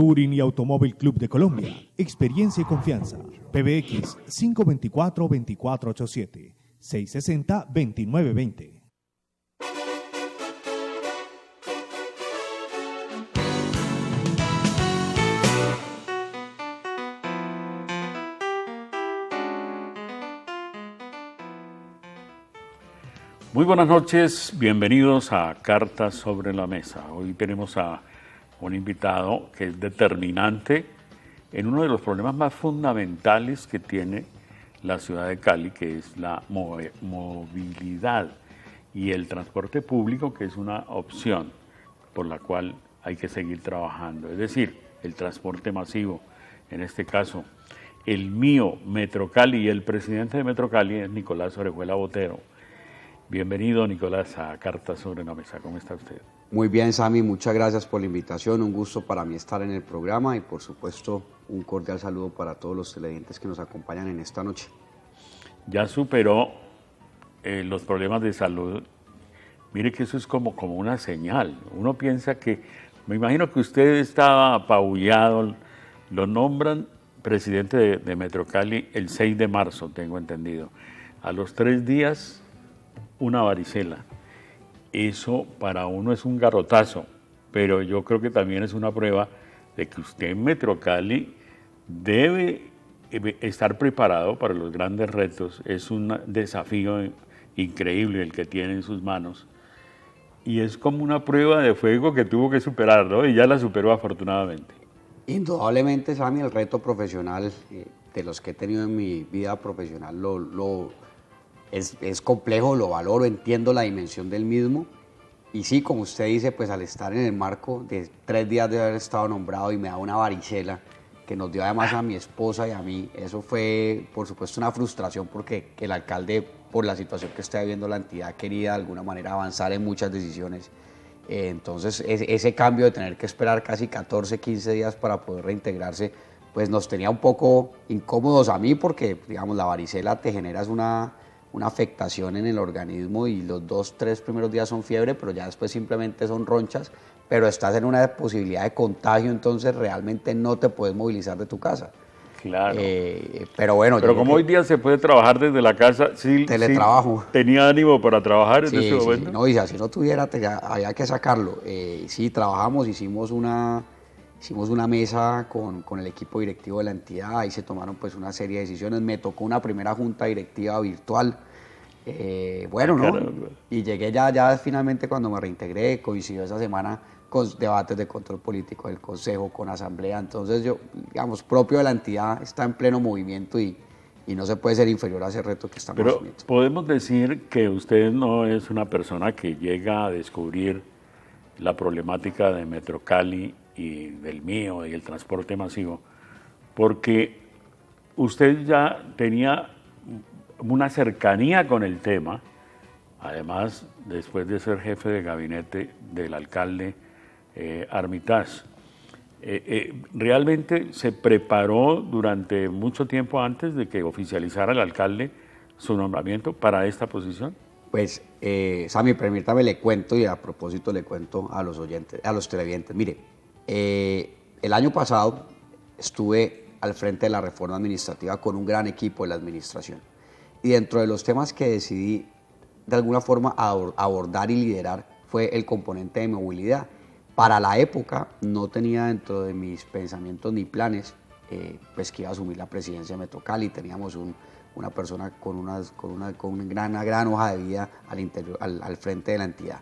Touring y Automóvil Club de Colombia. Experiencia y confianza. PBX 524-2487. 660-2920. Muy buenas noches, bienvenidos a Cartas sobre la Mesa. Hoy tenemos a un invitado que es determinante en uno de los problemas más fundamentales que tiene la ciudad de Cali, que es la movilidad y el transporte público, que es una opción por la cual hay que seguir trabajando. Es decir, el transporte masivo, en este caso, el mío, Metro Cali, y el presidente de Metro Cali es Nicolás Orejuela Botero. Bienvenido, Nicolás, a Cartas sobre la Mesa. ¿Cómo está usted? Muy bien, Sammy, muchas gracias por la invitación. Un gusto para mí estar en el programa y, por supuesto, un cordial saludo para todos los televidentes que nos acompañan en esta noche. Ya superó los problemas de salud. Mire que eso es como una señal. Uno piensa que, me imagino que usted estaba apabullado, lo nombran presidente de Metro Cali el 6 de marzo, tengo entendido. A los 3 días... una varicela. Eso para uno es un garrotazo, pero yo creo que también es una prueba de que usted en Metro Cali debe estar preparado para los grandes retos. Es un desafío increíble el que tiene en sus manos y es como una prueba de fuego que tuvo que superar, ¿no? Y ya la superó afortunadamente. Indudablemente, Sammy, el reto profesional de los que he tenido en mi vida profesional es complejo, lo valoro, entiendo la dimensión del mismo y sí, como usted dice, pues al estar en el marco de 3 días de haber estado nombrado y me da una varicela que nos dio además a mi esposa y a mí, eso fue por supuesto una frustración porque el alcalde, por la situación que está viviendo la entidad, quería de alguna manera avanzar en muchas decisiones. Entonces ese cambio de tener que esperar casi 14, 15 días para poder reintegrarse, pues nos tenía un poco incómodos a mí porque, digamos, la varicela te generas una afectación en el organismo y los 2, 3 primeros días son fiebre, pero ya después simplemente son ronchas, pero estás en una posibilidad de contagio, entonces realmente no te puedes movilizar de tu casa. Claro. Pero bueno. Pero como hoy día se puede trabajar desde la casa, sí, teletrabajo. Sí, ¿tenía ánimo para trabajar en ese momento? Sí, no, y si no tuviera, había que sacarlo. Sí, trabajamos, hicimos una mesa con el equipo directivo de la entidad, ahí se tomaron pues una serie de decisiones, me tocó una primera junta directiva virtual, y llegué ya finalmente cuando me reintegré, coincidió esa semana con debates de control político del Consejo, con asamblea, entonces yo, digamos, propio de la entidad, está en pleno movimiento y no se puede ser inferior a ese reto que estamos asumiendo. Pero podemos decir que usted no es una persona que llega a descubrir la problemática de Metro Cali y del mío y el transporte masivo, porque usted ya tenía una cercanía con el tema, además después de ser jefe de gabinete del alcalde Armitage. ¿Realmente se preparó durante mucho tiempo antes de que oficializara el alcalde su nombramiento para esta posición? Pues, Sammy, permítame le cuento y a propósito le cuento a los oyentes, a los televidentes. Mire, el año pasado estuve al frente de la reforma administrativa con un gran equipo de la administración y dentro de los temas que decidí de alguna forma abordar y liderar fue el componente de movilidad. Para la época no tenía dentro de mis pensamientos ni planes pues que iba a asumir la presidencia de Metro Cali. Teníamos una persona con una gran hoja de vida al frente de la entidad.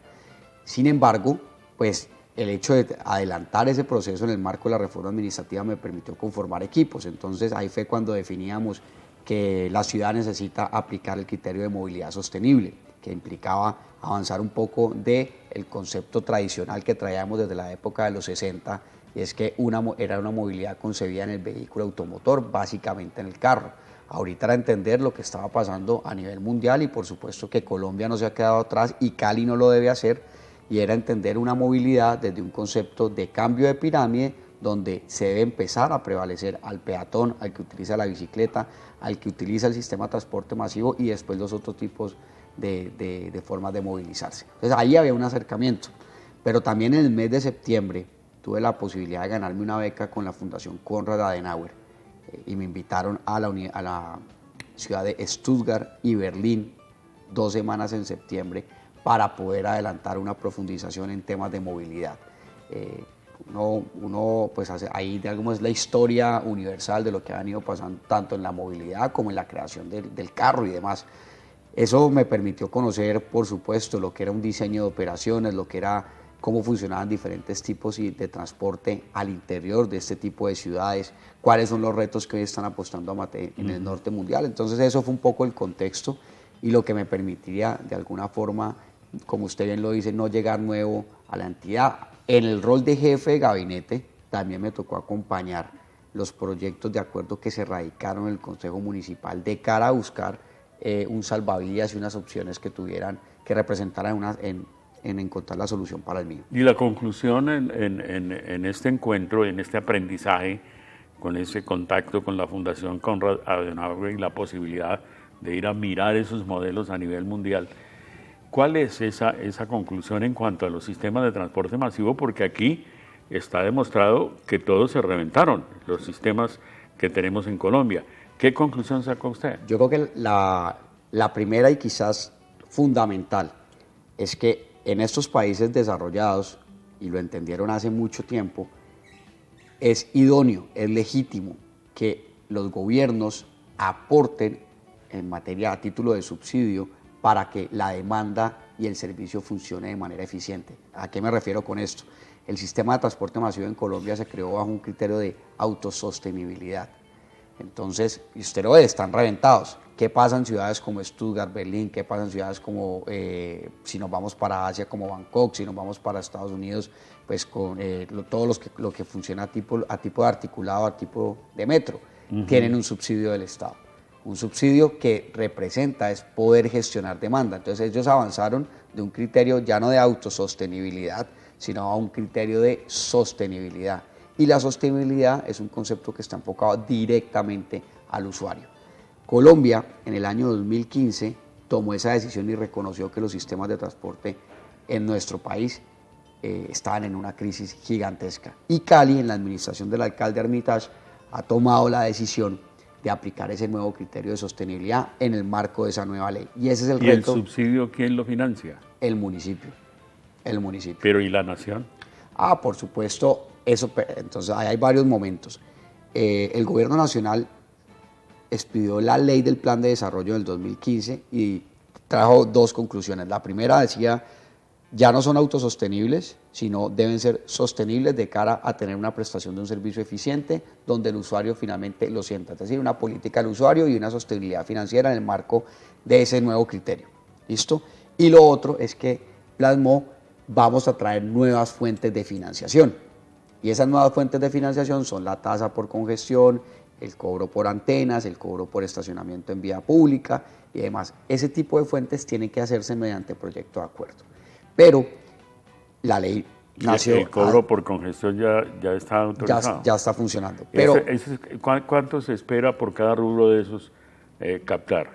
Sin embargo, pues el hecho de adelantar ese proceso en el marco de la reforma administrativa me permitió conformar equipos. Entonces ahí fue cuando definíamos que la ciudad necesita aplicar el criterio de movilidad sostenible, que implicaba avanzar un poco del concepto tradicional que traíamos desde la época de los 60, y es que era una movilidad concebida en el vehículo automotor, básicamente en el carro. Ahorita era entender lo que estaba pasando a nivel mundial y por supuesto que Colombia no se ha quedado atrás y Cali no lo debe hacer, y era entender una movilidad desde un concepto de cambio de pirámide donde se debe empezar a prevalecer al peatón, al que utiliza la bicicleta, al que utiliza el sistema de transporte masivo y después los otros tipos de formas de movilizarse. Entonces ahí había un acercamiento, pero también en el mes de septiembre tuve la posibilidad de ganarme una beca con la Fundación Konrad Adenauer y me invitaron a la ciudad de Stuttgart y Berlín 2 semanas en septiembre para poder adelantar una profundización en temas de movilidad. Uno pues ahí digamos es la historia universal de lo que ha venido pasando tanto en la movilidad como en la creación del carro y demás. Eso me permitió conocer, por supuesto, lo que era un diseño de operaciones, lo que era cómo funcionaban diferentes tipos de transporte al interior de este tipo de ciudades, cuáles son los retos que hoy están apostando en el norte mundial. Entonces eso fue un poco el contexto y lo que me permitiría de alguna forma, como usted bien lo dice, no llegar nuevo a la entidad. En el rol de jefe de gabinete también me tocó acompañar los proyectos de acuerdo que se radicaron en el Consejo Municipal de cara a buscar un salvavidas y unas opciones que representaran en encontrar la solución para el mío. Y la conclusión en este encuentro, en este aprendizaje, con ese contacto con la Fundación Konrad Adenauer y la posibilidad de ir a mirar esos modelos a nivel mundial, ¿cuál es esa conclusión en cuanto a los sistemas de transporte masivo? Porque aquí está demostrado que todos se reventaron, los sistemas que tenemos en Colombia. ¿Qué conclusión sacó usted? Yo creo que la primera y quizás fundamental es que en estos países desarrollados, y lo entendieron hace mucho tiempo, es idóneo, es legítimo que los gobiernos aporten en materia a título de subsidio para que la demanda y el servicio funcione de manera eficiente. ¿A qué me refiero con esto? El sistema de transporte masivo en Colombia se creó bajo un criterio de autosostenibilidad. Entonces, y usted lo ve, están reventados. ¿Qué pasa en ciudades como Stuttgart, Berlín? ¿Qué pasa en ciudades como, si nos vamos para Asia, como Bangkok? Si nos vamos para Estados Unidos, pues con todo lo que funciona a tipo de articulado, a tipo de metro, tienen un subsidio del Estado. Un subsidio que representa es poder gestionar demanda. Entonces ellos avanzaron de un criterio ya no de autosostenibilidad, sino a un criterio de sostenibilidad. Y la sostenibilidad es un concepto que está enfocado directamente al usuario. Colombia, en el año 2015, tomó esa decisión y reconoció que los sistemas de transporte en nuestro país estaban en una crisis gigantesca. Y Cali, en la administración del alcalde Armitage, ha tomado la decisión de aplicar ese nuevo criterio de sostenibilidad en el marco de esa nueva ley. Y ese es el reto. ¿Y el subsidio quién lo financia? El municipio. El municipio. ¿Pero y la nación? Por supuesto. Entonces hay varios momentos. El gobierno nacional expidió la ley del plan de desarrollo del 2015 y trajo 2 conclusiones. La primera decía, ya no son autosostenibles, sino deben ser sostenibles de cara a tener una prestación de un servicio eficiente donde el usuario finalmente lo sienta. Es decir, una política del usuario y una sostenibilidad financiera en el marco de ese nuevo criterio. ¿Listo? Y lo otro es que plasmó, vamos a traer nuevas fuentes de financiación. Y esas nuevas fuentes de financiación son la tasa por congestión, el cobro por antenas, el cobro por estacionamiento en vía pública y demás. Ese tipo de fuentes tienen que hacerse mediante proyecto de acuerdo. Pero la ley nació... El cobro por congestión ya está autorizado. Ya está funcionando. Pero ¿Cuánto se espera por cada rubro de esos captar?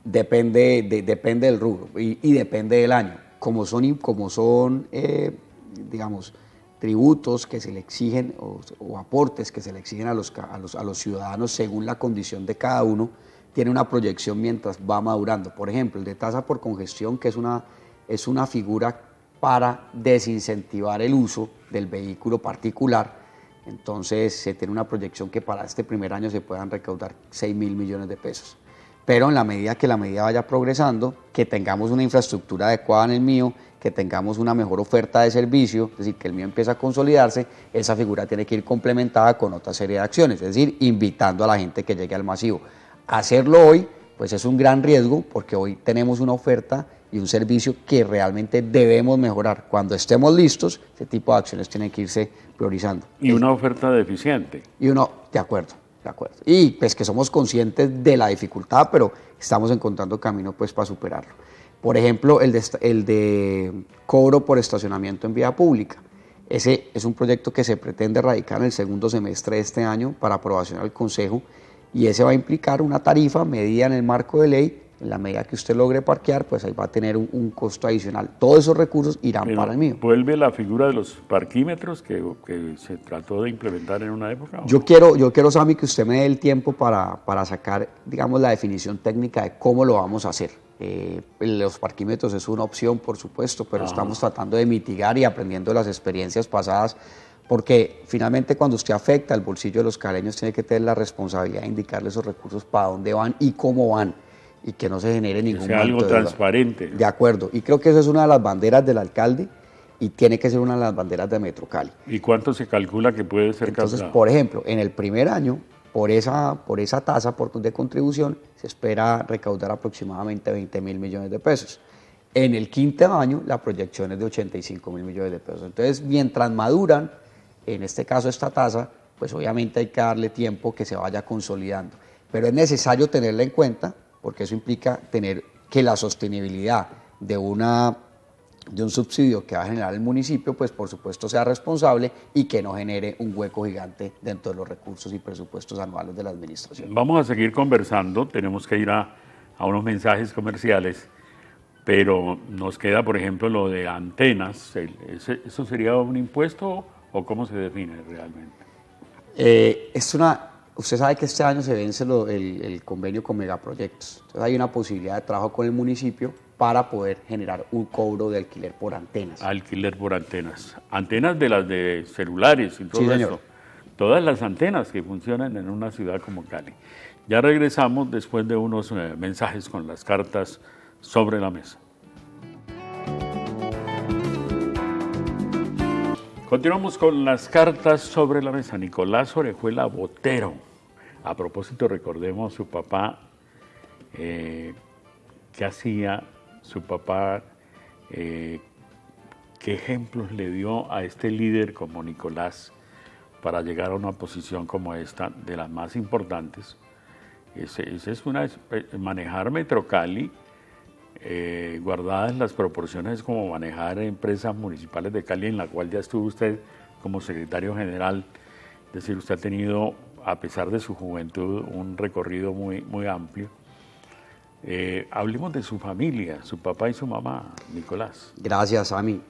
Depende del rubro y depende del año. Como son digamos, tributos que se le exigen o aportes que se le exigen a los ciudadanos según la condición de cada uno, tiene una proyección mientras va madurando. Por ejemplo, el de tasa por congestión, que es una figura para desincentivar el uso del vehículo particular. Entonces se tiene una proyección que para este primer año se puedan recaudar 6.000 millones de pesos. Pero en la medida que la medida vaya progresando, que tengamos una infraestructura adecuada en el mío, que tengamos una mejor oferta de servicio, es decir, que el mío empiece a consolidarse, esa figura tiene que ir complementada con otra serie de acciones, es decir, invitando a la gente que llegue al masivo. Hacerlo hoy, pues es un gran riesgo, porque hoy tenemos una oferta y un servicio que realmente debemos mejorar. Cuando estemos listos, ese tipo de acciones tienen que irse priorizando. Y una oferta deficiente. De acuerdo. Y pues que somos conscientes de la dificultad, pero estamos encontrando camino pues para superarlo. Por ejemplo, el de cobro por estacionamiento en vía pública. Ese es un proyecto que se pretende radicar en el segundo semestre de este año para aprobación al Consejo y ese va a implicar una tarifa medida en el marco de ley En la medida que usted logre parquear, pues ahí va a tener un costo adicional. Todos esos recursos irán Pero para el mío. ¿vuelve la figura de los parquímetros que se trató de implementar en una época? Yo quiero, Sammy, que usted me dé el tiempo para sacar, digamos, la definición técnica de cómo lo vamos a hacer. Los parquímetros es una opción, por supuesto, pero estamos tratando de mitigar y aprendiendo de las experiencias pasadas, porque finalmente cuando usted afecta el bolsillo de los caleños, tiene que tener la responsabilidad de indicarle esos recursos para dónde van y cómo van, y que no se genere ningún sea algo manto de deuda. transparente. De acuerdo, y creo que esa es una de las banderas del alcalde y tiene que ser una de las banderas de Metro Cali. ¿Y cuánto se calcula que puede ser Entonces, causado? por ejemplo, en el primer año, por esa tasa de contribución, se espera recaudar aproximadamente 20.000 millones de pesos. En el quinto año, la proyección es de 85.000 millones de pesos. Entonces, mientras maduran, en este caso esta tasa, pues obviamente hay que darle tiempo que se vaya consolidando. Pero es necesario tenerla en cuenta, porque eso implica tener que la sostenibilidad de un subsidio que va a generar el municipio, pues por supuesto sea responsable y que no genere un hueco gigante dentro de los recursos y presupuestos anuales de la administración. Vamos a seguir conversando, tenemos que ir a unos mensajes comerciales, pero nos queda, por ejemplo, lo de antenas. ¿Eso sería un impuesto o cómo se define realmente? Usted sabe que este año se vence el convenio con megaproyectos. Entonces hay una posibilidad de trabajo con el municipio para poder generar un cobro de alquiler por antenas. Alquiler por antenas. Antenas de las de celulares y todo Sí, señor. eso. Todas las antenas que funcionan en una ciudad como Cali. Ya regresamos después de unos mensajes con las cartas sobre la mesa. Continuamos con las cartas sobre la mesa. Nicolás Orejuela Botero. A propósito, recordemos su papá, qué hacía su papá, qué ejemplos le dio a este líder como Nicolás para llegar a una posición como esta, de las más importantes. Ese es manejar Metro Cali, guardadas las proporciones como manejar empresas municipales de Cali, en la cual ya estuvo usted como secretario general. Es decir, usted ha tenido, a pesar de su juventud, un recorrido muy, muy amplio. Hablemos de su familia, su papá y su mamá, Nicolás. Gracias, Sammy.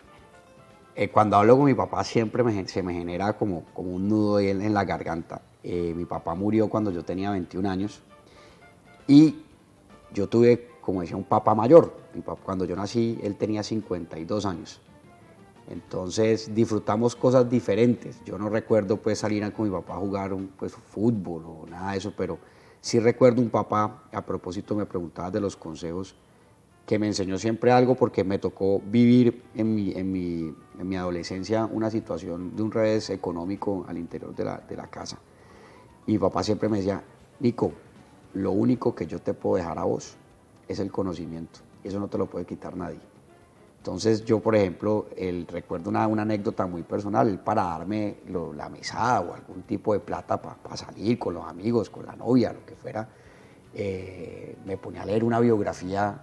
Cuando hablo con mi papá siempre se me genera como un nudo ahí en la garganta. Mi papá murió cuando yo tenía 21 años y yo tuve, como decía, un papá mayor. Cuando yo nací, él tenía 52 años. Entonces disfrutamos cosas diferentes. Yo no recuerdo pues salir con mi papá a jugar pues, fútbol o nada de eso, pero sí recuerdo un papá, a propósito me preguntabas de los consejos, que me enseñó siempre algo porque me tocó vivir en mi adolescencia una situación de un revés económico al interior de la casa. Y mi papá siempre me decía, Nico, lo único que yo te puedo dejar a vos es el conocimiento, y eso no te lo puede quitar nadie. Entonces yo, por ejemplo, recuerdo una anécdota muy personal, él para darme la mesada o algún tipo de plata para salir con los amigos, con la novia, lo que fuera, me ponía a leer una biografía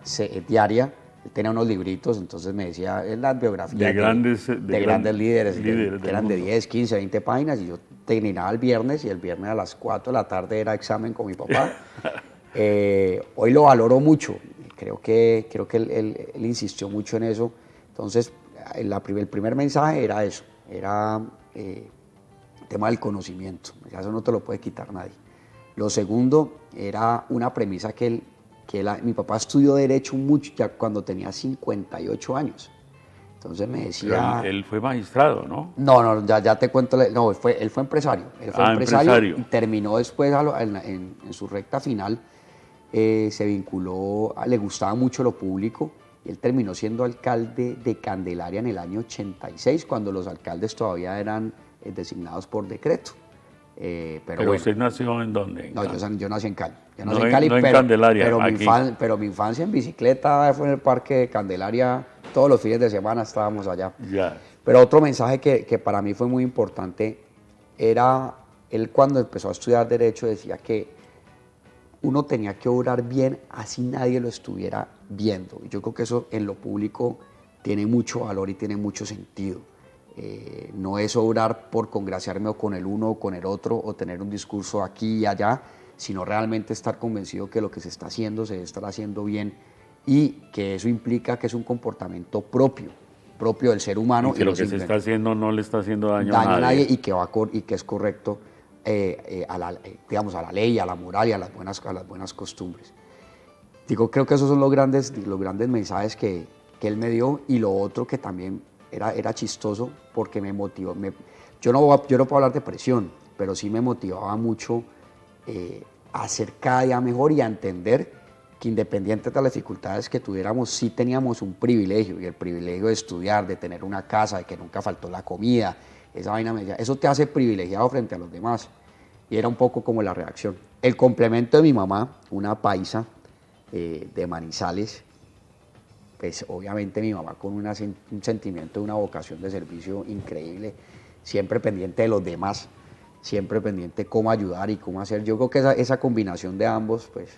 diaria. Él tenía unos libritos, entonces me decía, es las biografías de grandes líderes que eran de 10, 15, 20 páginas, y yo terminaba el viernes, y el viernes a las 4 de la tarde era examen con mi papá. Hoy lo valoro mucho. Creo que él insistió mucho en eso. Entonces, el primer mensaje era eso, era el tema del conocimiento. Eso no te lo puede quitar nadie. Lo segundo era una premisa mi papá estudió Derecho mucho, ya cuando tenía 58 años. Entonces me decía... Pero él fue magistrado, ¿no? No, ya te cuento. No, él fue empresario. Él fue empresario y terminó después en su recta final. Se vinculó, le gustaba mucho lo público, y él terminó siendo alcalde de Candelaria en el año 86, cuando los alcaldes todavía eran designados por decreto. Pero bueno, ¿usted nació en dónde? No, yo nací en Cali. No en Candelaria, pero mi infancia en bicicleta fue en el parque de Candelaria, todos los fines de semana estábamos allá. Ya. Pero otro mensaje que para mí fue muy importante era, él cuando empezó a estudiar Derecho decía que uno tenía que obrar bien así nadie lo estuviera viendo. Yo creo que eso en lo público tiene mucho valor y tiene mucho sentido. No es obrar por congraciarme o con el uno o con el otro, o tener un discurso aquí y allá, sino realmente estar convencido que lo que se está haciendo se estará haciendo bien y que eso implica que es un comportamiento propio del ser humano. Y que lo que se está haciendo no le está haciendo daño a nadie. Y que es correcto digamos, a la ley, a la moral y a las buenas costumbres. Creo que esos son los grandes mensajes que él me dio, y lo otro que también era chistoso porque me motivó. Yo no puedo hablar de presión, pero sí me motivaba mucho a ser cada día mejor y a entender que independiente de las dificultades que tuviéramos, sí teníamos un privilegio, y el privilegio de estudiar, de tener una casa, de que nunca faltó la comida. Esa vaina me decía, eso te hace privilegiado frente a los demás. Y era un poco como la reacción. El complemento de mi mamá, una paisa de Manizales, pues obviamente mi mamá con un sentimiento de una vocación de servicio increíble, siempre pendiente de los demás, siempre pendiente de cómo ayudar y cómo hacer. Yo creo que esa combinación de ambos, pues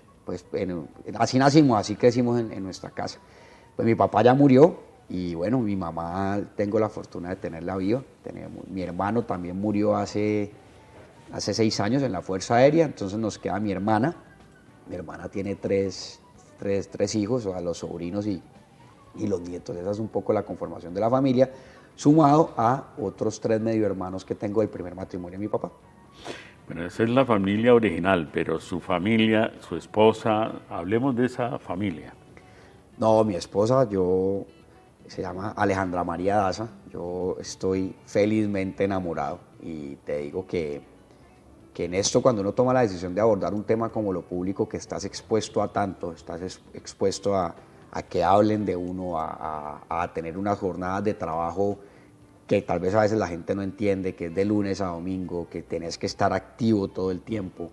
así nacimos, así crecimos en nuestra casa. Pues mi papá ya murió, y bueno, mi mamá tengo la fortuna de tenerla viva. Mi hermano también murió hace 6 años en la Fuerza Aérea, entonces nos queda mi hermana. Mi hermana tiene tres hijos, o sea, los sobrinos y los nietos. Esa es un poco la conformación de la familia, sumado a otros 3 medio hermanos que tengo del primer matrimonio de mi papá. Bueno, esa es la familia original, pero su familia, su esposa, hablemos de esa familia. No, mi esposa, se llama Alejandra María Daza. Yo estoy felizmente enamorado, y te digo que en esto, cuando uno toma la decisión de abordar un tema como lo público, que estás expuesto a tanto, estás expuesto a que hablen de uno, a tener unas jornadas de trabajo que tal vez a veces la gente no entiende, que es de lunes a domingo, que tenés que estar activo todo el tiempo,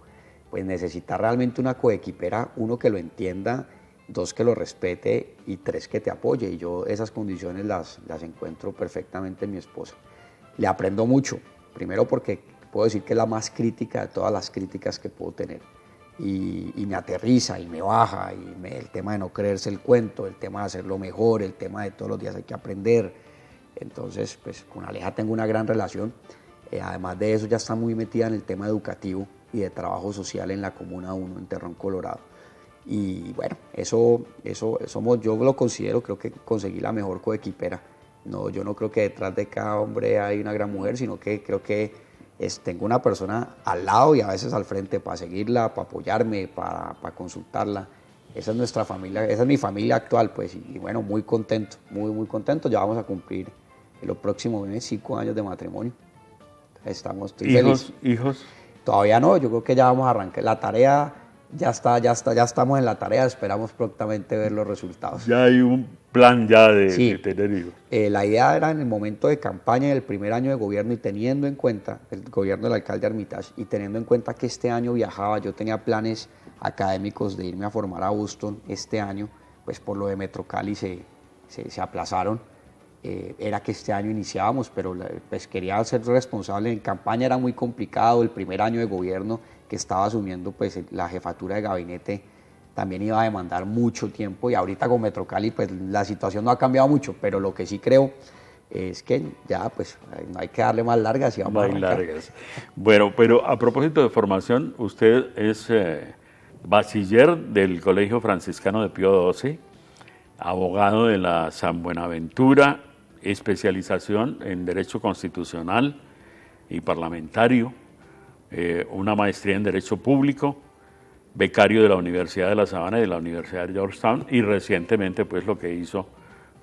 pues necesitas realmente una coequipera, 1, que lo entienda, 2, que lo respete, y 3, que te apoye. Y yo esas condiciones las encuentro perfectamente en mi esposa. Le aprendo mucho, primero porque puedo decir que es la más crítica de todas las críticas que puedo tener, y me aterriza y me baja, el tema de no creerse el cuento, el tema de hacerlo mejor, el tema de todos los días hay que aprender. Entonces, pues con Aleja tengo una gran relación. Además de eso, ya está muy metida en el tema educativo y de trabajo social en la Comuna 1, en Terrón, Colorado. Y bueno, yo lo considero, creo que conseguí la mejor coequipera. No, yo no creo que detrás de cada hombre hay una gran mujer, sino que creo que tengo una persona al lado y a veces al frente para seguirla, para apoyarme, para consultarla. Esa es nuestra familia, esa es mi familia actual, pues, y bueno, muy contento, muy contento. Ya vamos a cumplir en los próximos meses 5 años de matrimonio. Estoy feliz. ¿Hijos? Todavía no, yo creo que ya vamos a arrancar. La tarea ya estamos en la tarea, esperamos prontamente ver los resultados. Ya hay un plan ya de tener hijos. La idea era en el momento de campaña del primer año de gobierno, y teniendo en cuenta el gobierno del alcalde Armitage, y teniendo en cuenta que este año viajaba, yo tenía planes académicos de irme a formar a Boston este año, pues por lo de Metrocali se aplazaron. Era que este año iniciábamos, pero pues quería ser responsable. En campaña era muy complicado, el primer año de gobierno que estaba asumiendo, pues la jefatura de gabinete también iba a demandar mucho tiempo, y ahorita con Metrocali pues la situación no ha cambiado mucho, pero lo que sí creo es que ya pues no hay que darle más largas y vamos a arrancar. Bueno, pero a propósito de formación, usted es bachiller del Colegio Franciscano de Pío XII, abogado de la San Buenaventura, especialización en Derecho Constitucional y Parlamentario, una maestría en Derecho Público, becario de la Universidad de La Sabana y de la Universidad de Georgetown, y recientemente pues lo que hizo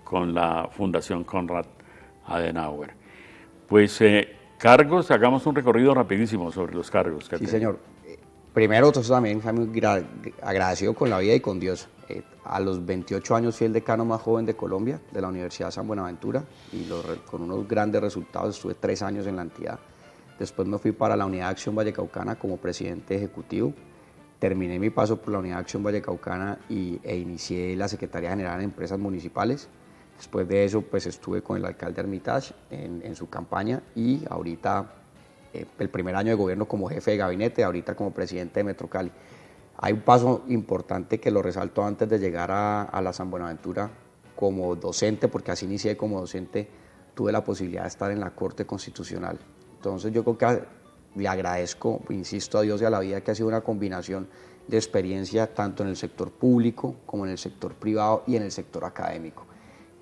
con la Fundación Konrad Adenauer. Pues cargos, hagamos un recorrido rapidísimo sobre los cargos. Sí, señor. Primero, entonces también muy agradecido con la vida y con Dios. A los 28 años fui el decano más joven de Colombia, de la Universidad San Buenaventura, y con unos grandes resultados. Estuve 3 años en la entidad. Después me fui para la Unidad de Acción Vallecaucana como presidente ejecutivo. Terminé mi paso por la Unidad de Acción Vallecaucana e inicié la Secretaría General de Empresas Municipales. Después de eso, pues estuve con el alcalde Armitage en su campaña, y ahorita el primer año de gobierno como jefe de gabinete, ahorita como presidente de Metrocali. Hay un paso importante que lo resalto antes de llegar a la San Buenaventura como docente, porque así inicié como docente. Tuve la posibilidad de estar en la Corte Constitucional. Entonces yo creo que le agradezco, insisto, a Dios y a la vida, que ha sido una combinación de experiencia tanto en el sector público como en el sector privado y en el sector académico.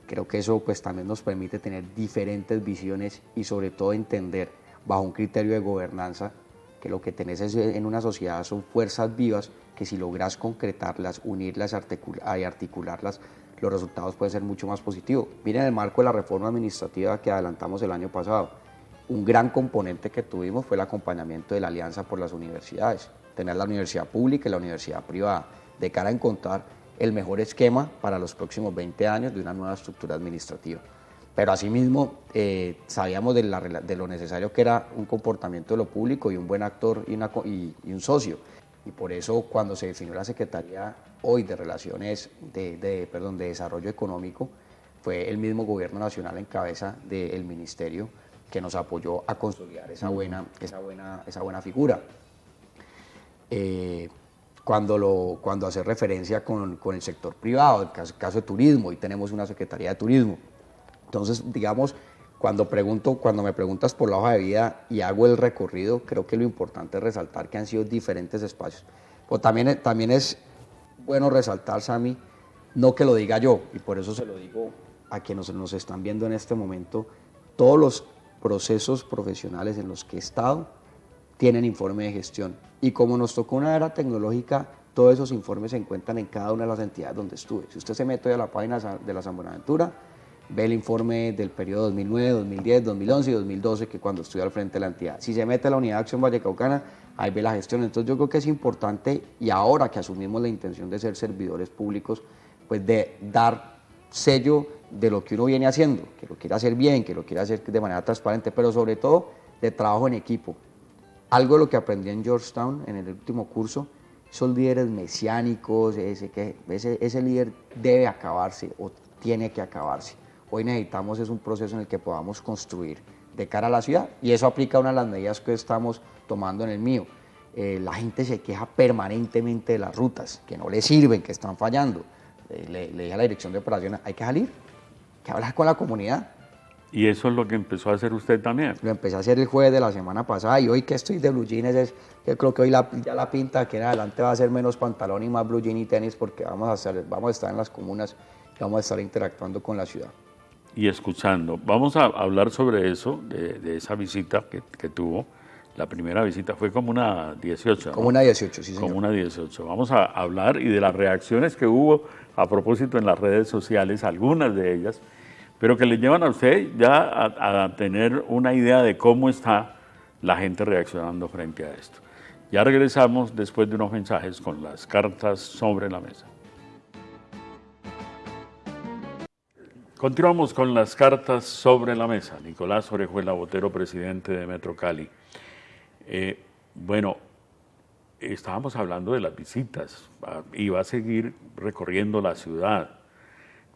Creo que eso pues también nos permite tener diferentes visiones y sobre todo entender bajo un criterio de gobernanza que lo que tenés en una sociedad son fuerzas vivas que si logras concretarlas, unirlas y articularlas, los resultados pueden ser mucho más positivos. Miren el marco de la reforma administrativa que adelantamos el año pasado. Un gran componente que tuvimos fue el acompañamiento de la Alianza por las Universidades, tener la universidad pública y la universidad privada, de cara a encontrar el mejor esquema para los próximos 20 años de una nueva estructura administrativa. Pero asimismo sabíamos de lo necesario que era un comportamiento de lo público y un buen actor y un socio. Y por eso cuando se definió la Secretaría hoy de Relaciones de Desarrollo Económico, fue el mismo Gobierno Nacional en cabeza del Ministerio que nos apoyó a consolidar esa buena figura. Cuando hace referencia con el sector privado, el caso de turismo, hoy tenemos una Secretaría de Turismo. Entonces, digamos, cuando me preguntas por la hoja de vida y hago el recorrido, creo que lo importante es resaltar que han sido diferentes espacios. Pero también es bueno resaltar, Sami, no que lo diga yo, y por eso se lo digo a quienes nos están viendo en este momento, todos los procesos profesionales en los que he estado tienen informe de gestión. Y como nos tocó una era tecnológica, todos esos informes se encuentran en cada una de las entidades donde estuve. Si usted se mete hoy a la página de la San Buenaventura, ve el informe del periodo 2009, 2010, 2011 y 2012, que cuando estuve al frente de la entidad. Si se mete a la Unidad de Acción Vallecaucana, ahí ve la gestión. Entonces yo creo que es importante, y ahora que asumimos la intención de ser servidores públicos, pues de dar sello de lo que uno viene haciendo, que lo quiere hacer bien, que lo quiere hacer de manera transparente, pero sobre todo de trabajo en equipo. Algo de lo que aprendí en Georgetown en el último curso, son líderes mesiánicos, ese líder debe acabarse o tiene que acabarse. Hoy necesitamos un proceso en el que podamos construir de cara a la ciudad, y eso aplica a una de las medidas que estamos tomando en el mío. La gente se queja permanentemente de las rutas, que no le sirven, que están fallando. Le dije a la dirección de operaciones, hay que salir, hay que hablar con la comunidad. Y eso es lo que empezó a hacer usted también. Lo empecé a hacer el jueves de la semana pasada, y hoy que estoy de blue jeans, yo creo que hoy ya la pinta que en adelante va a ser menos pantalón y más blue jean y tenis, porque vamos a estar en las comunas y vamos a estar interactuando con la ciudad. Y escuchando. Vamos a hablar sobre eso, de esa visita que tuvo. La primera visita fue como una 18, ¿no? Como una 18, sí, señor. Como una 18. Vamos a hablar y de las reacciones que hubo a propósito en las redes sociales, algunas de ellas, pero que le llevan a usted ya a tener una idea de cómo está la gente reaccionando frente a esto. Ya regresamos después de unos mensajes con las cartas sobre la mesa. Continuamos con las cartas sobre la mesa. Nicolás Orejuela Botero, presidente de Metro Cali. Bueno, estábamos hablando de las visitas y va a seguir recorriendo la ciudad,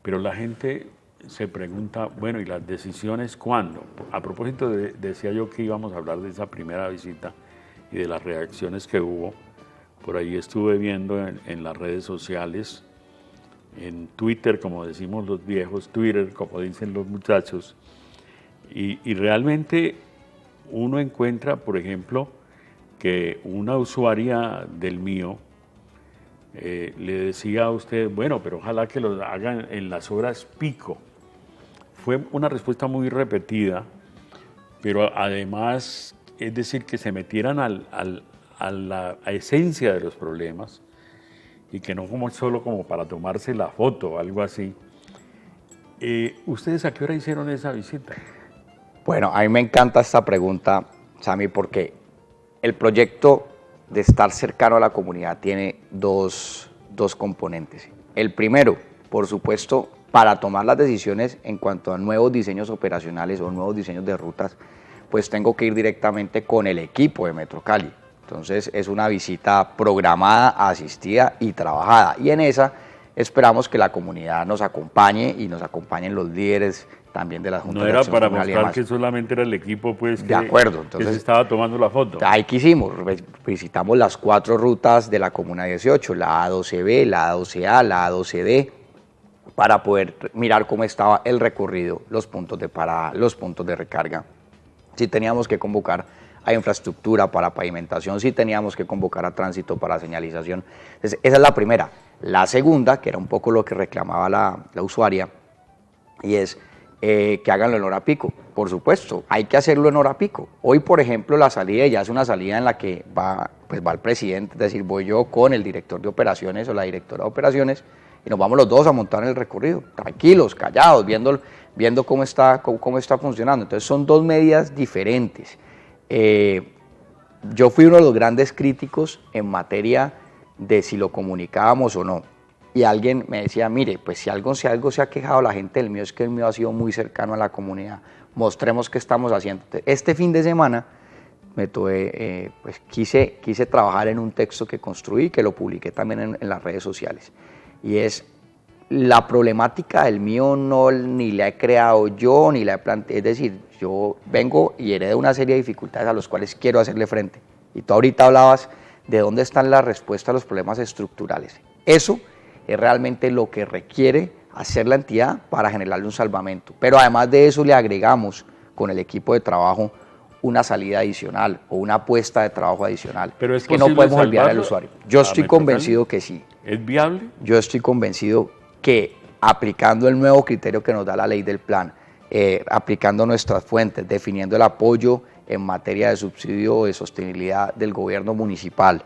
pero la gente se pregunta, bueno, ¿y las decisiones cuándo? A propósito, decía yo que íbamos a hablar de esa primera visita y de las reacciones que hubo. Por ahí estuve viendo en las redes sociales, en Twitter, como decimos los viejos, Twitter, como dicen los muchachos, y realmente uno encuentra, por ejemplo, que una usuaria del mío le decía a usted, bueno, pero ojalá que lo hagan en las horas pico. Fue una respuesta muy repetida, pero además, es decir, que se metieran a la esencia de los problemas y que no solo como para tomarse la foto o algo así. ¿Ustedes a qué hora hicieron esa visita? Bueno, a mí me encanta esta pregunta, Sami, porque el proyecto de estar cercano a la comunidad tiene dos componentes. El primero, por supuesto, para tomar las decisiones en cuanto a nuevos diseños operacionales o nuevos diseños de rutas, pues tengo que ir directamente con el equipo de Metro Cali. Entonces es una visita programada, asistida y trabajada. Y en esa esperamos que la comunidad nos acompañe y nos acompañen los líderes también de las juntas de acción comunal. No era para mostrar que solamente era el equipo pues, de acuerdo, entonces, que se estaba tomando la foto. Ahí que hicimos, visitamos las 4 rutas de la Comuna 18, la A12B, la A12A, la A12D, para poder mirar cómo estaba el recorrido, los puntos de parada, los puntos de recarga. Si teníamos que convocar a infraestructura, para pavimentación, sí teníamos que convocar a tránsito para señalización. Entonces, esa es la primera. La segunda, que era un poco lo que reclamaba la usuaria, y es que háganlo en hora pico. Por supuesto, hay que hacerlo en hora pico. Hoy, por ejemplo, la salida ya es una salida en la que va el presidente, es decir, voy yo con el director de operaciones o la directora de operaciones y nos vamos los dos a montar en el recorrido, tranquilos, callados, viendo cómo está funcionando. Entonces son dos medidas diferentes. Yo fui uno de los grandes críticos en materia de si lo comunicábamos o no. Y alguien me decía, mire, pues si algo se ha quejado la gente del mío, es que el mío ha sido muy cercano a la comunidad. Mostremos qué estamos haciendo. Este fin de semana quise trabajar en un texto que construí, que lo publiqué también en las redes sociales. Y es, la problemática del mío ni la he creado yo, ni la he planteado. Es decir, yo vengo y heredo una serie de dificultades a las cuales quiero hacerle frente. Y tú ahorita hablabas de dónde están las respuestas a los problemas estructurales. Eso es realmente lo que requiere hacer la entidad para generarle un salvamento. Pero además de eso le agregamos con el equipo de trabajo una salida adicional o una apuesta de trabajo adicional. Pero es que no podemos olvidar al usuario. Yo estoy convencido que sí. ¿Es viable? Yo estoy convencido que aplicando el nuevo criterio que nos da la ley del plan, aplicando nuestras fuentes, definiendo el apoyo en materia de subsidio o de sostenibilidad del gobierno municipal,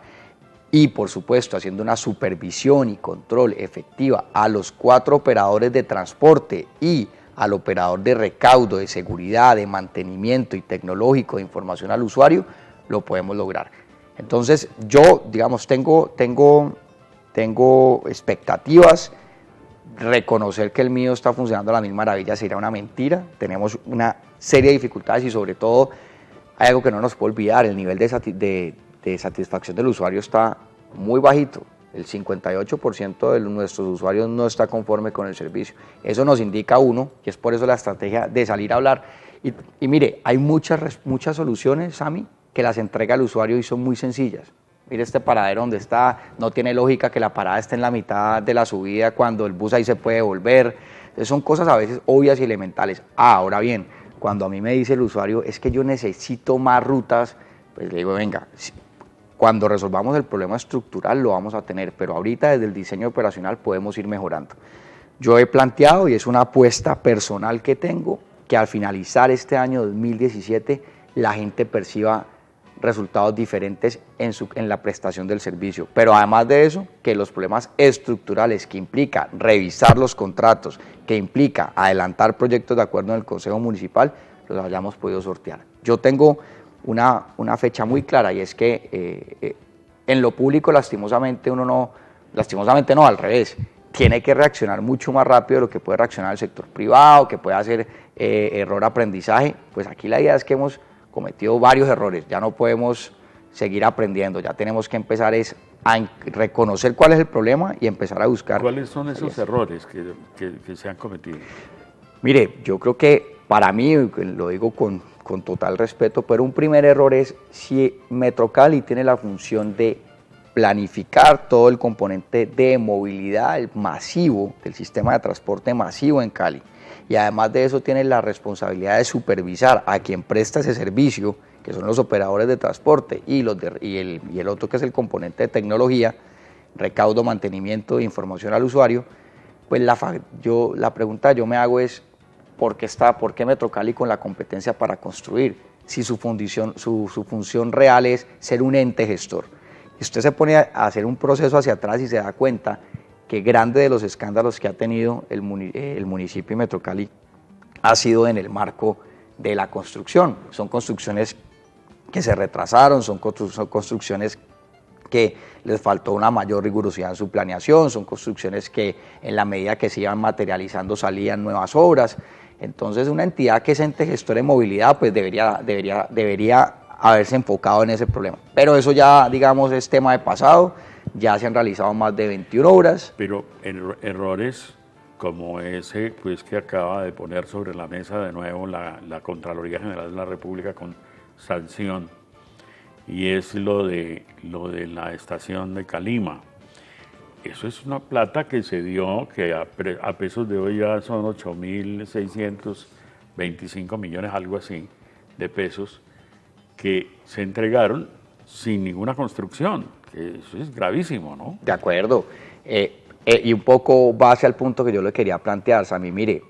y por supuesto haciendo una supervisión y control efectiva a los 4 operadores de transporte y al operador de recaudo, de seguridad, de mantenimiento y tecnológico de información al usuario, lo podemos lograr. Entonces yo, digamos, tengo expectativas. Reconocer que el mío está funcionando a la mil maravillas sería una mentira. Tenemos una serie de dificultades y sobre todo hay algo que no nos puede olvidar, el nivel de satisfacción del usuario está muy bajito. El 58% de nuestros usuarios no está conforme con el servicio. Eso nos indica uno, y es por eso la estrategia de salir a hablar. Y mire, hay muchas soluciones, Sami, que las entrega el usuario y son muy sencillas. Mire este paradero donde está, no tiene lógica que la parada esté en la mitad de la subida cuando el bus ahí se puede volver. Entonces son cosas a veces obvias y elementales. Ahora bien, cuando a mí me dice el usuario, es que yo necesito más rutas, pues le digo, venga, cuando resolvamos el problema estructural lo vamos a tener, pero ahorita desde el diseño operacional podemos ir mejorando. Yo he planteado, y es una apuesta personal que tengo, que al finalizar este año 2017 la gente perciba resultados diferentes en la prestación del servicio. Pero además de eso, que los problemas estructurales que implica revisar los contratos, que implica adelantar proyectos de acuerdo en el Consejo Municipal, los hayamos podido sortear. Yo tengo una fecha muy clara y es que en lo público lastimosamente no, al revés, tiene que reaccionar mucho más rápido de lo que puede reaccionar el sector privado, que puede hacer error aprendizaje. Pues aquí la idea es que hemos cometido varios errores, ya no podemos seguir aprendiendo, ya tenemos que empezar a reconocer cuál es el problema y empezar a buscar. ¿Cuáles son esos errores que se han cometido? Mire, yo creo que para mí, lo digo con total respeto, pero un primer error es si Metrocali tiene la función de planificar todo el componente de movilidad masivo, del sistema de transporte masivo en Cali, y además de eso tiene la responsabilidad de supervisar a quien presta ese servicio, que son los operadores de transporte, y el otro que es el componente de tecnología, recaudo, mantenimiento de información al usuario. Pues la pregunta yo me hago es, ¿por qué Metrocali con la competencia para construir? Si su función real es ser un ente gestor. Y usted se pone a hacer un proceso hacia atrás y se da cuenta que grande de los escándalos que ha tenido el municipio de Metrocali ha sido en el marco de la construcción. Son construcciones que se retrasaron, son construcciones que les faltó una mayor rigurosidad en su planeación, son construcciones que en la medida que se iban materializando salían nuevas obras. Entonces una entidad que es ente gestor de movilidad pues debería haberse enfocado en ese problema. Pero eso ya, digamos, es tema de pasado, ya se han realizado más de 21 obras. Pero errores como ese pues que acaba de poner sobre la mesa de nuevo la Contraloría General de la República con sanción, y es lo de la estación de Calima. Eso es una plata que se dio, que a pesos de hoy ya son 8.625 millones, algo así, de pesos, que se entregaron sin ninguna construcción, que eso es gravísimo, ¿no? De acuerdo. Y un poco va hacia el punto que yo le quería plantear, Sammy. Mire,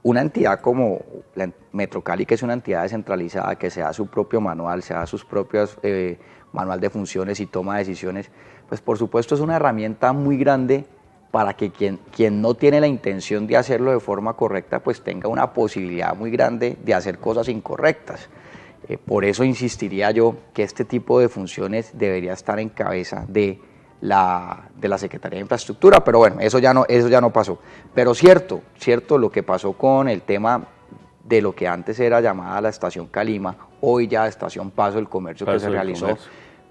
una entidad como la Metrocali, que es una entidad descentralizada, que se da su propio manual, se da sus propios manual de funciones y toma de decisiones, pues por supuesto es una herramienta muy grande para que quien no tiene la intención de hacerlo de forma correcta, pues tenga una posibilidad muy grande de hacer cosas incorrectas. Por eso insistiría yo que este tipo de funciones debería estar en cabeza de la Secretaría de Infraestructura, pero bueno, eso ya no pasó. Pero cierto lo que pasó con el tema de lo que antes era llamada la Estación Calima, hoy ya Estación Paso del Comercio, que se realizó,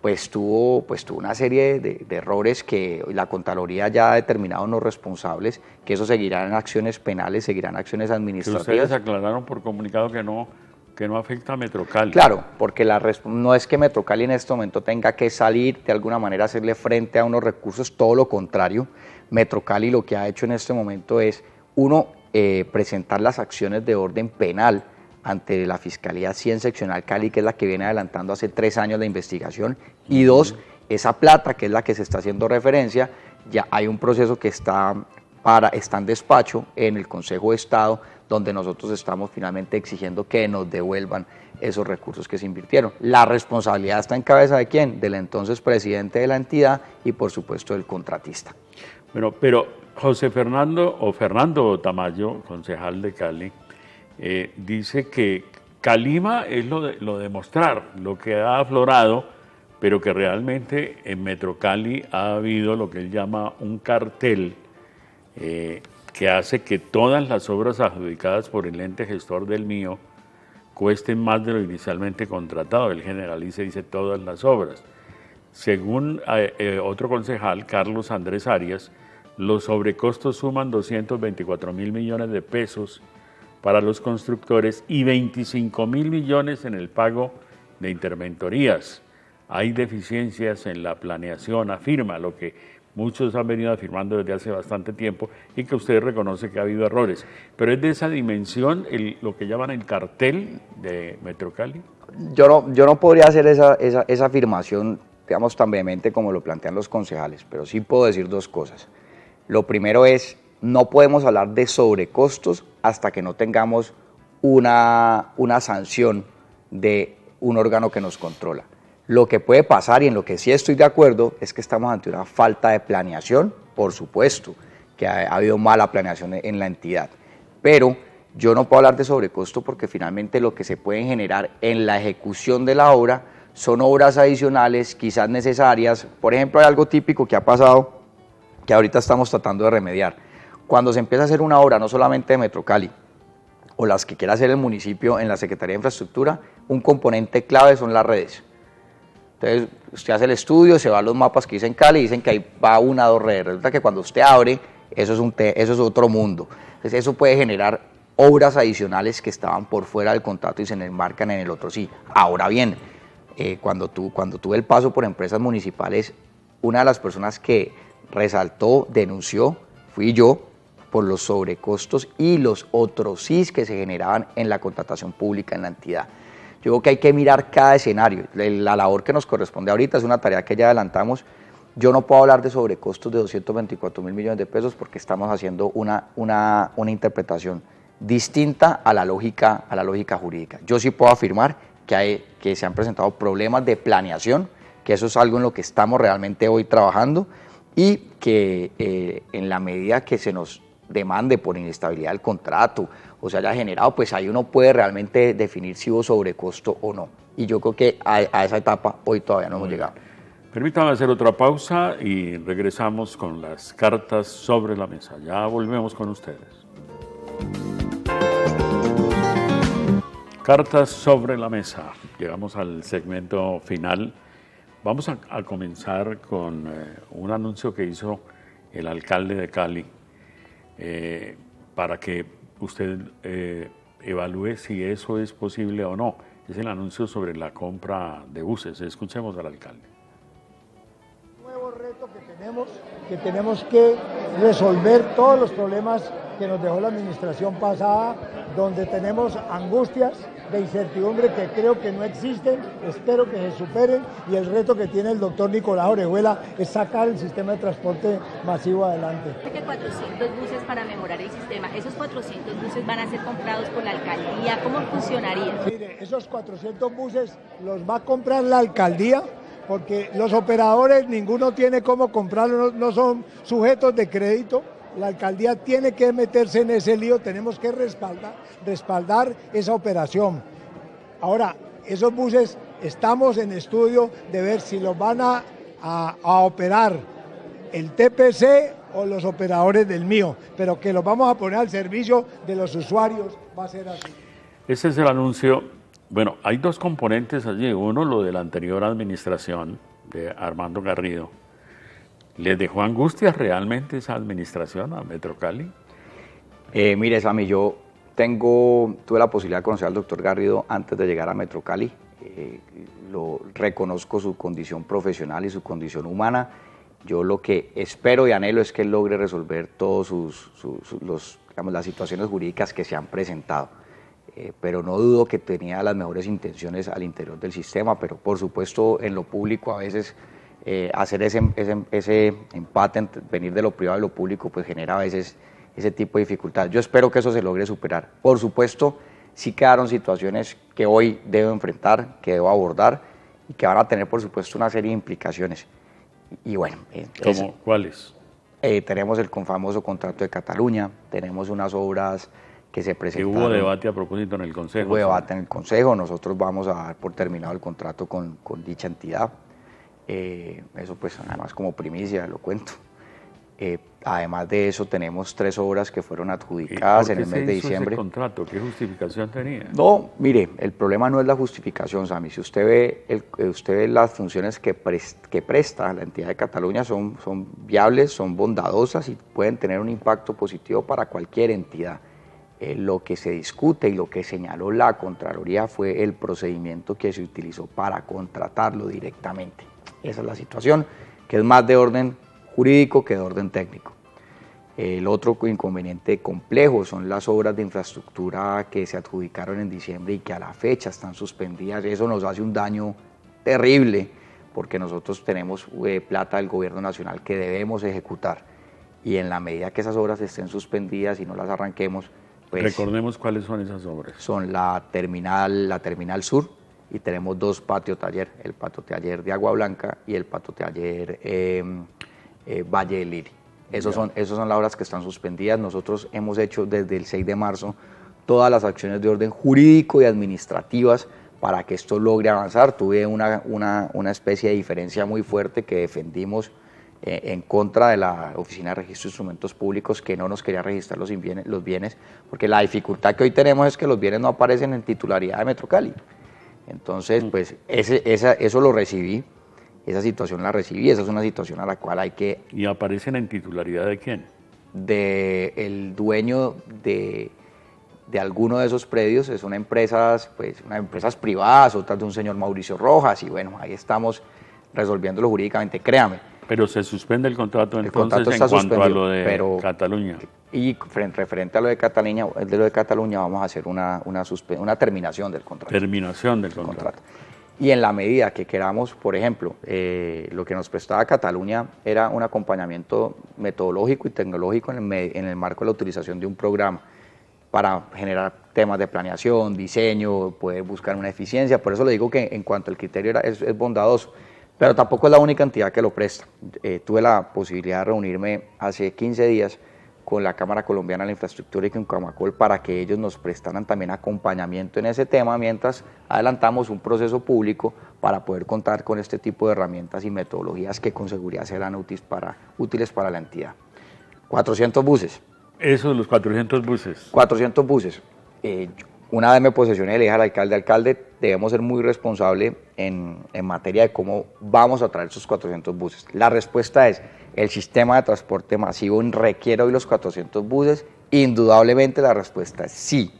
pues tuvo una serie de errores que la Contraloría ya ha determinado no responsables, que eso seguirá en acciones penales, seguirán acciones administrativas. Que ustedes aclararon por comunicado que no afecta a Metrocali. Claro, porque no es que Metrocali en este momento tenga que salir de alguna manera a hacerle frente a unos recursos, todo lo contrario. Metrocali lo que ha hecho en este momento es, presentar las acciones de orden penal ante la Fiscalía 100 Seccional Cali, que es la que viene adelantando hace 3 años la investigación, y 2, esa plata, que es la que se está haciendo referencia, ya hay un proceso que está en despacho en el Consejo de Estado, donde nosotros estamos finalmente exigiendo que nos devuelvan esos recursos que se invirtieron. La responsabilidad está en cabeza ¿de quién? Del entonces presidente de la entidad y por supuesto del contratista. Bueno, pero José Fernando Tamayo, concejal de Cali, dice que Calima es lo de mostrar, lo que ha aflorado, pero que realmente en Metrocali ha habido lo que él llama un cartel que hace que todas las obras adjudicadas por el ente gestor del MIO cuesten más de lo inicialmente contratado. Él generaliza y dice todas las obras. Según otro concejal, Carlos Andrés Arias, los sobrecostos suman 224.000 millones de pesos para los constructores y 25.000 millones en el pago de interventorías. Hay deficiencias en la planeación, afirma, lo que muchos han venido afirmando desde hace bastante tiempo y que usted reconoce que ha habido errores. Pero es de esa dimensión lo que llaman el cartel de Metrocali. Yo no podría hacer esa afirmación, digamos, tan vehemente como lo plantean los concejales, pero sí puedo decir 2 cosas. Lo primero es, no podemos hablar de sobrecostos hasta que no tengamos una sanción de un órgano que nos controla. Lo que puede pasar, y en lo que sí estoy de acuerdo, es que estamos ante una falta de planeación, por supuesto, que ha habido mala planeación en la entidad. Pero yo no puedo hablar de sobrecosto porque finalmente lo que se puede generar en la ejecución de la obra son obras adicionales, quizás necesarias. Por ejemplo, hay algo típico que ha pasado, que ahorita estamos tratando de remediar. Cuando se empieza a hacer una obra, no solamente de Metrocali, o las que quiera hacer el municipio en la Secretaría de Infraestructura, un componente clave son las redes. Entonces, usted hace el estudio, se va a los mapas que dicen Cali y dicen que ahí va 1 o 2 redes. Resulta que cuando usted abre, eso es otro mundo. Entonces, eso puede generar obras adicionales que estaban por fuera del contrato y se enmarcan en el otro sí. Ahora bien, cuando tuve el paso por empresas municipales, una de las personas que resaltó, denunció, fui yo, por los sobrecostos y los otros sís que se generaban en la contratación pública en la entidad. Yo creo que hay que mirar cada escenario. La labor que nos corresponde ahorita es una tarea que ya adelantamos. Yo no puedo hablar de sobrecostos de 224.000 millones de pesos porque estamos haciendo una interpretación distinta a la lógica jurídica. Yo sí puedo afirmar que se han presentado problemas de planeación, que eso es algo en lo que estamos realmente hoy trabajando y que en la medida que se nos demande por inestabilidad del contrato o se haya generado, pues ahí uno puede realmente definir si hubo sobrecosto o no. Y yo creo que a esa etapa hoy todavía no hemos llegado. Permítanme hacer otra pausa y regresamos con las cartas sobre la mesa. Ya volvemos con ustedes. Cartas sobre la mesa. Llegamos al segmento final. Vamos a comenzar con un anuncio que hizo el alcalde de Cali para que usted evalúe si eso es posible o no. Es el anuncio sobre la compra de buses. Escuchemos al alcalde. Nuevo reto que tenemos que resolver todos los problemas que nos dejó la administración pasada, donde tenemos angustias de incertidumbre que creo que no existen, espero que se superen, y el reto que tiene el doctor Nicolás Orejuela es sacar el sistema de transporte masivo adelante. Que 400 buses para mejorar el sistema, ¿esos 400 buses van a ser comprados por la alcaldía? ¿Cómo funcionaría? Mire, esos 400 buses los va a comprar la alcaldía, porque los operadores ninguno tiene cómo comprarlos, no son sujetos de crédito. La alcaldía tiene que meterse en ese lío, tenemos que respaldar esa operación. Ahora, esos buses estamos en estudio de ver si los van a operar el TPC o los operadores del mío, pero que los vamos a poner al servicio de los usuarios, va a ser así. Ese es el anuncio. Bueno, hay dos componentes allí. Uno, lo de la anterior administración de Armando Garrido. ¿Les dejó angustias realmente esa administración a Metrocali? Mire, Sammy, yo tuve la posibilidad de conocer al doctor Garrido antes de llegar a Metrocali. Reconozco su condición profesional y su condición humana. Yo lo que espero y anhelo es que él logre resolver todas las situaciones jurídicas que se han presentado. Pero no dudo que tenía las mejores intenciones al interior del sistema, pero por supuesto en lo público a veces hacer ese empate, venir de lo privado a lo público, pues genera a veces ese tipo de dificultades. Yo espero que eso se logre superar. Por supuesto, sí quedaron situaciones que hoy debo enfrentar, que debo abordar y que van a tener, por supuesto, una serie de implicaciones. Y bueno, ¿Cómo? ¿Cuáles? Tenemos el famoso contrato de Cataluña, tenemos unas obras que se presentaron. Que hubo debate a propósito en el Consejo. Hubo debate en el Consejo, nosotros vamos a dar por terminado el contrato con dicha entidad. Eso pues además como primicia lo cuento. Además de eso tenemos 3 obras que fueron adjudicadas en el mes de diciembre. ¿Ese contrato? ¿Qué justificación tenía? No, mire, el problema no es la justificación, Sammy. Si usted ve las funciones que presta la entidad de Cataluña son viables, son bondadosas y pueden tener un impacto positivo para cualquier entidad. Lo que se discute y lo que señaló la Contraloría fue el procedimiento que se utilizó para contratarlo directamente. Esa es la situación, que es más de orden jurídico que de orden técnico. El otro inconveniente complejo son las obras de infraestructura que se adjudicaron en diciembre y que a la fecha están suspendidas. Eso nos hace un daño terrible porque nosotros tenemos plata del gobierno nacional que debemos ejecutar y en la medida que esas obras estén suspendidas y no las arranquemos, pues recordemos cuáles son esas obras. Son la terminal sur y tenemos 2 patios taller, el patio taller de Agua Blanca y el patio taller Valle del Liri. Esas son las obras que están suspendidas. Nosotros hemos hecho desde el 6 de marzo todas las acciones de orden jurídico y administrativas para que esto logre avanzar. Tuve una especie de diferencia muy fuerte que defendimos en contra de la Oficina de Registro de Instrumentos Públicos, que no nos quería registrar los bienes, porque la dificultad que hoy tenemos es que los bienes no aparecen en titularidad de Metrocali. Entonces, pues eso lo recibí, esa situación la recibí, esa es una situación a la cual hay que... ¿Y aparecen en titularidad de quién? El dueño de alguno de esos predios, son empresas privadas, otras de un señor Mauricio Rojas, y bueno, ahí estamos resolviéndolo jurídicamente, créame. Pero se suspende el contrato entonces contrato está en cuanto a lo de pero, Cataluña. Y referente a lo de Cataluña vamos a hacer una terminación del contrato. Terminación del contrato. Y en la medida que queramos, por ejemplo, lo que nos prestaba Cataluña era un acompañamiento metodológico y tecnológico en el marco de la utilización de un programa para generar temas de planeación, diseño, poder buscar una eficiencia. Por eso le digo que en cuanto al criterio es bondadoso. Pero tampoco es la única entidad que lo presta. Tuve la posibilidad de reunirme hace 15 días con la Cámara Colombiana de la Infraestructura y con Camacol para que ellos nos prestaran también acompañamiento en ese tema mientras adelantamos un proceso público para poder contar con este tipo de herramientas y metodologías que con seguridad serán útiles para la entidad. 400 buses. Eso de los 400 buses. 400 buses. Una vez me posesioné, le dije al alcalde, debemos ser muy responsables en materia de cómo vamos a traer esos 400 buses. La respuesta es, el sistema de transporte masivo requiere hoy los 400 buses. Indudablemente la respuesta es sí.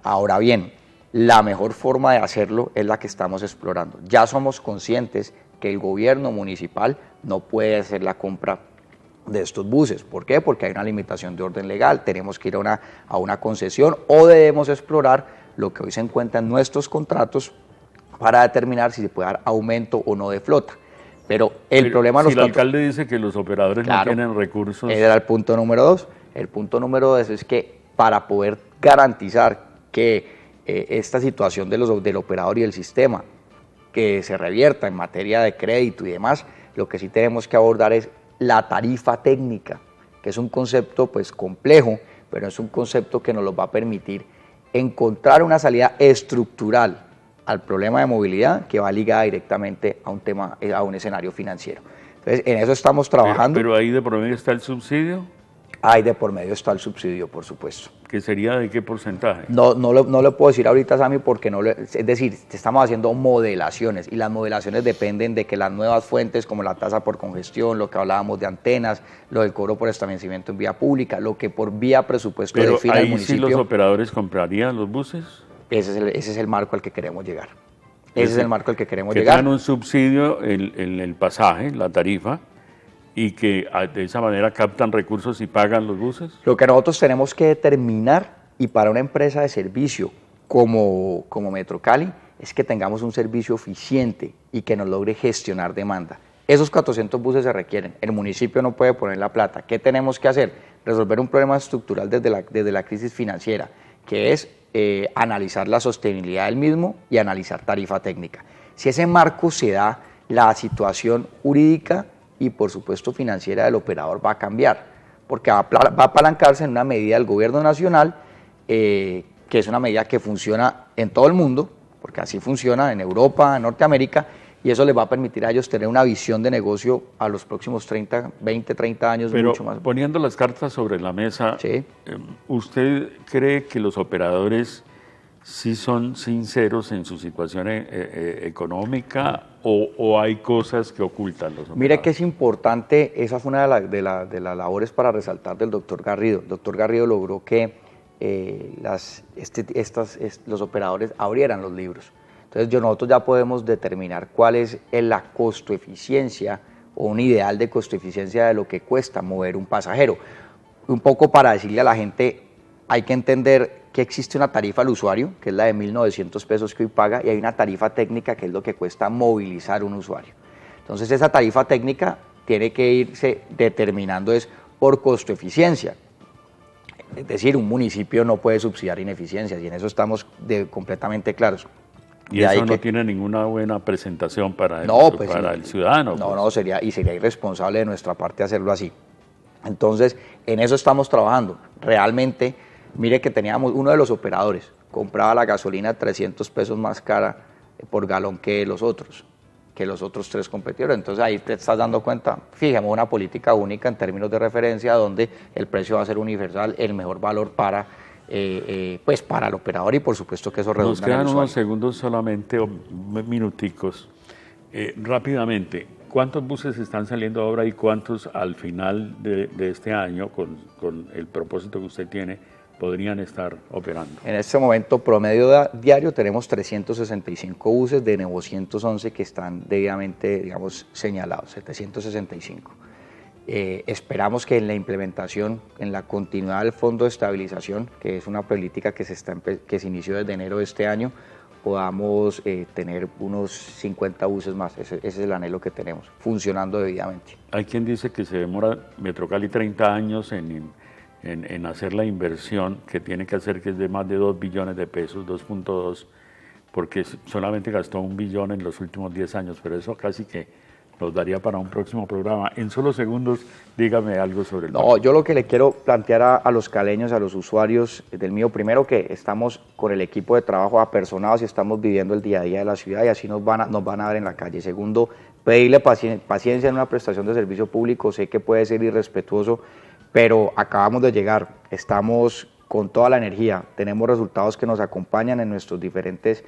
Ahora bien, la mejor forma de hacerlo es la que estamos explorando. Ya somos conscientes que el gobierno municipal no puede hacer la compra de estos buses. ¿Por qué? Porque hay una limitación de orden legal, tenemos que ir a una concesión o debemos explorar lo que hoy se encuentra en nuestros contratos para determinar si se puede dar aumento o no de flota. Pero el problema si el alcalde dice que los operadores no tienen recursos... Ese era el punto número 2. El punto número 2 es que para poder garantizar que esta situación del operador y el sistema que se revierta en materia de crédito y demás, lo que sí tenemos que abordar es la tarifa técnica, que es un concepto pues complejo, pero es un concepto que nos lo va a permitir encontrar una salida estructural al problema de movilidad que va ligada directamente a un escenario financiero. Entonces, en eso estamos trabajando. Pero ahí de por medio está el subsidio. Ahí de por medio está el subsidio, por supuesto. ¿Que sería de qué porcentaje? No le puedo decir ahorita, Sammy, porque es decir, estamos haciendo modelaciones y las modelaciones dependen de que las nuevas fuentes como la tasa por congestión, lo que hablábamos de antenas, lo del cobro por establecimiento en vía pública, lo que por vía presupuesto define el municipio. ¿Pero ahí sí los operadores comprarían los buses? Ese es el marco al que queremos llegar. Ese es el marco al que queremos llegar. Que tengan un subsidio en el pasaje, la tarifa, y que de esa manera captan recursos y pagan los buses. Lo que nosotros tenemos que determinar, y para una empresa de servicio como Metrocali, es que tengamos un servicio eficiente y que nos logre gestionar demanda. Esos 400 buses se requieren, el municipio no puede poner la plata. ¿Qué tenemos que hacer? Resolver un problema estructural desde la crisis financiera, que es analizar la sostenibilidad del mismo y analizar tarifa técnica. Si ese marco se da, la situación jurídica y por supuesto financiera del operador va a cambiar, porque va a apalancarse en una medida del gobierno nacional, que es una medida que funciona en todo el mundo, porque así funciona en Europa, en Norteamérica, y eso les va a permitir a ellos tener una visión de negocio a los próximos 20, 30 años. Pero mucho más. Poniendo las cartas sobre la mesa, sí. ¿Usted cree que los operadores sí son sinceros en su situación económica o hay cosas que ocultan los operadores? Mire que es importante, esa fue una de las labores para resaltar del doctor Garrido. El doctor Garrido logró que los operadores abrieran los libros. Entonces nosotros ya podemos determinar cuál es la costo-eficiencia o un ideal de costo-eficiencia de lo que cuesta mover un pasajero. Un poco para decirle a la gente, hay que entender que existe una tarifa al usuario, que es la de 1.900 pesos que hoy paga, y hay una tarifa técnica que es lo que cuesta movilizar un usuario. Entonces esa tarifa técnica tiene que irse determinando es por costo-eficiencia. Es decir, un municipio no puede subsidiar ineficiencias y en eso estamos completamente claros. Y eso no tiene ninguna buena presentación para el ciudadano. No, sería irresponsable de nuestra parte hacerlo así. Entonces, en eso estamos trabajando. Realmente, mire que teníamos uno de los operadores, compraba la gasolina 300 pesos más cara por galón que los otros 3 competidores. Entonces ahí te estás dando cuenta, fijemos una política única en términos de referencia donde el precio va a ser universal, el mejor valor para el operador y por supuesto que eso redunda. Nos quedan unos segundos solamente, o minuticos. Rápidamente, ¿cuántos buses están saliendo ahora y cuántos al final de este año, con el propósito que usted tiene, podrían estar operando? En este momento, promedio diario, tenemos 365 buses de 911 que están debidamente, digamos, señalados, 765. Esperamos que en la implementación, en la continuidad del Fondo de Estabilización, que es una política que se inició desde enero de este año, podamos tener unos 50 buses más. Ese es el anhelo que tenemos, funcionando debidamente. Hay quien dice que se demora Metrocali 30 años en hacer la inversión que tiene que hacer, que es de más de 2 billones de pesos, 2.2, porque solamente gastó 1 billón en los últimos 10 años, pero eso casi que nos daría para un próximo programa. En solo segundos, dígame algo sobre el banco. No, yo lo que le quiero plantear a los caleños, a los usuarios del mío, primero que estamos con el equipo de trabajo apersonados y estamos viviendo el día a día de la ciudad y así nos van a ver en la calle. Segundo, pedirle paciencia en una prestación de servicio público. Sé que puede ser irrespetuoso, pero acabamos de llegar, estamos con toda la energía, tenemos resultados que nos acompañan en nuestros diferentes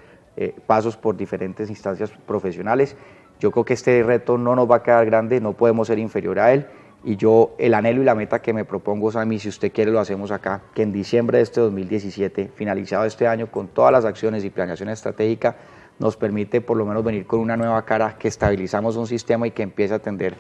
pasos por diferentes instancias profesionales. Yo creo que este reto no nos va a quedar grande, no podemos ser inferior a él, y yo el anhelo y la meta que me propongo, Sammy, si usted quiere lo hacemos acá, que en diciembre de este 2017, finalizado este año, con todas las acciones y planeación estratégica, nos permite por lo menos venir con una nueva cara, que estabilizamos un sistema y que empiece a atender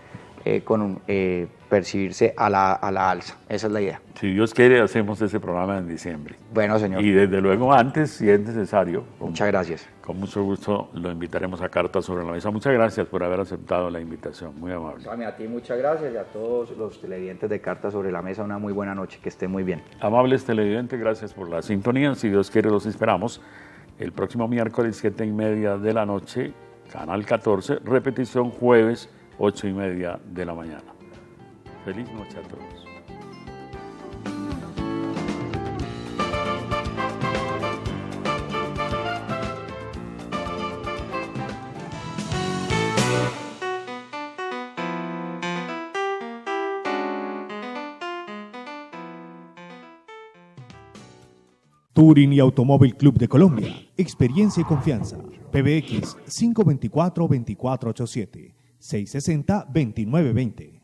percibirse a la alza. Esa es la idea. Si Dios quiere, hacemos ese programa en diciembre. Bueno, señor. Y desde luego antes, si es necesario. Muchas gracias. Con mucho gusto lo invitaremos a Cartas sobre la Mesa. Muchas gracias por haber aceptado la invitación. Muy amable. Sami, a ti muchas gracias y a todos los televidentes de Cartas sobre la Mesa. Una muy buena noche. Que estén muy bien. Amables televidentes, gracias por la sintonía. Si Dios quiere, los esperamos el próximo miércoles 7:30 de la noche, Canal 14, repetición jueves 8:30 de la mañana. Feliz noche a todos. Touring y Automóvil Club de Colombia. Experiencia y confianza. PBX 524-2487. 660-2920.